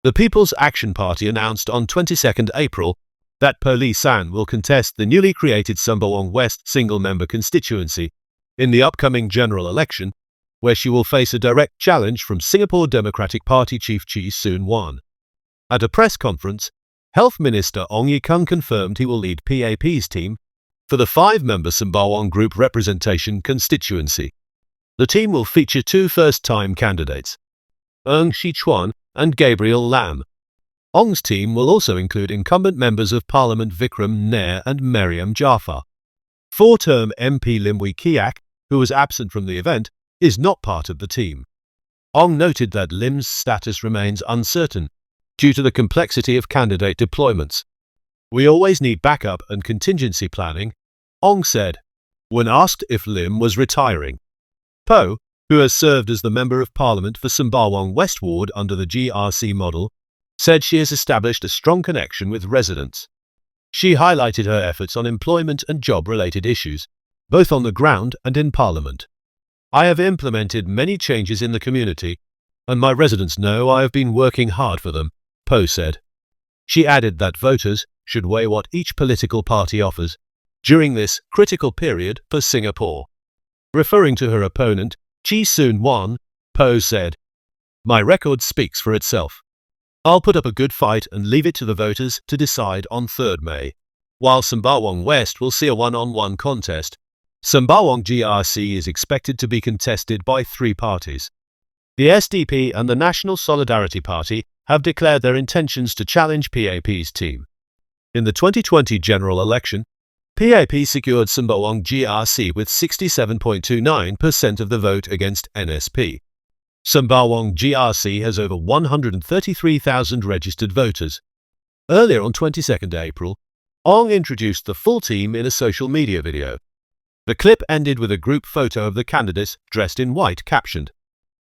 The People's Action Party announced on 22nd April that Poh Li San will contest the newly created Sembawang West single-member constituency in the upcoming general election, where she will face a direct challenge from Singapore Democratic Party chief Chee Soon Juan. At a press conference, Health Minister Ong Ye Kung confirmed he will lead PAP's team for the 5-member Sembawang Group Representation constituency. The team will feature 2 first-time candidates, Ong Ye Kung and Gabriel Lam. Ong's team will also include incumbent members of Parliament Vikram Nair and Mariam Jaafar. 4-term MP Lim Wee Kiak, who was absent from the event, is not part of the team. Ong noted that Lim's status remains uncertain due to the complexity of candidate deployments. "We always need backup and contingency planning," Ong said, when asked if Lim was retiring. Poh, who has served as the Member of Parliament for Sembawang West Ward under the GRC model, said she has established a strong connection with residents. She highlighted her efforts on employment and job-related issues, both on the ground and in Parliament. "I have implemented many changes in the community, and my residents know I have been working hard for them," Poh said. She added that voters should weigh what each political party offers during this critical period for Singapore. Referring to her opponent, Chee Soon Juan, Poh said, "My record speaks for itself. I'll put up a good fight and leave it to the voters to decide on 3rd May. While Sembawang West will see a one-on-one contest, Sembawang GRC is expected to be contested by 3 parties. The SDP and the National Solidarity Party have declared their intentions to challenge PAP's team. In the 2020 general election, PAP secured Sembawang GRC with 67.29% of the vote against NSP. Sembawang GRC has over 133,000 registered voters. Earlier on 22nd April, Ong introduced the full team in a social media video. The clip ended with a group photo of the candidates dressed in white captioned,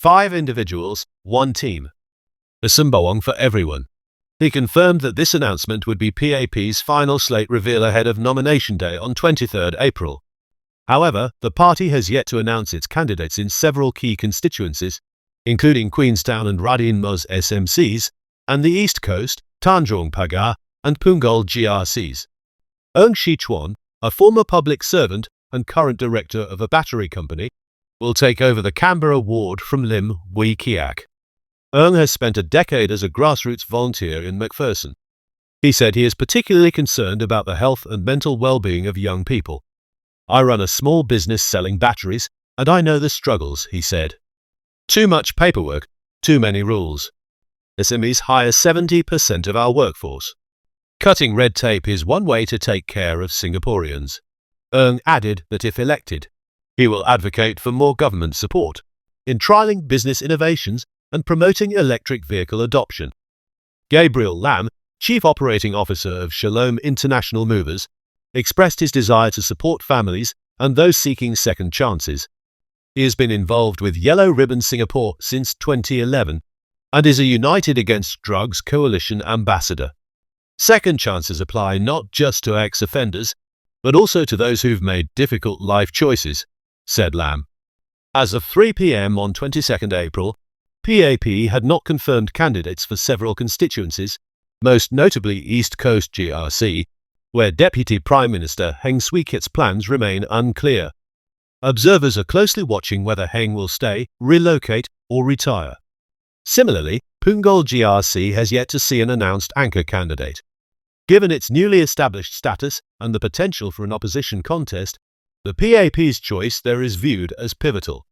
"5 individuals, 1 team. A Sembawang for everyone." He confirmed that this announcement would be PAP's final slate reveal ahead of nomination day on 23rd April. However, the party has yet to announce its candidates in several key constituencies, including Queenstown and Radin Mas SMCs, and the East Coast, Tanjong Pagar, and Punggol GRCs. Ong Ye Kung, a former public servant and current director of a battery company, will take over the Canberra ward from Lim Wee Kiak. Ong has spent a decade as a grassroots volunteer in Macpherson. He said he is particularly concerned about the health and mental well-being of young people. "I run a small business selling batteries, and I know the struggles," he said. "Too much paperwork, too many rules. SMEs hire 70% of our workforce. Cutting red tape is one way to take care of Singaporeans." Ong added that if elected, he will advocate for more government support in trialling business innovations and promoting electric vehicle adoption. Gabriel Lam, Chief Operating Officer of Shalom International Movers, expressed his desire to support families and those seeking second chances. He has been involved with Yellow Ribbon Singapore since 2011 and is a United Against Drugs Coalition ambassador. "Second chances apply not just to ex-offenders, but also to those who've made difficult life choices," said Lam. As of 3 p.m. on 22nd April, PAP had not confirmed candidates for several constituencies, most notably East Coast GRC, where Deputy Prime Minister Heng Swee Keat's plans remain unclear. Observers are closely watching whether Heng will stay, relocate, or retire. Similarly, Punggol GRC has yet to see an announced anchor candidate. Given its newly established status and the potential for an opposition contest, the PAP's choice there is viewed as pivotal.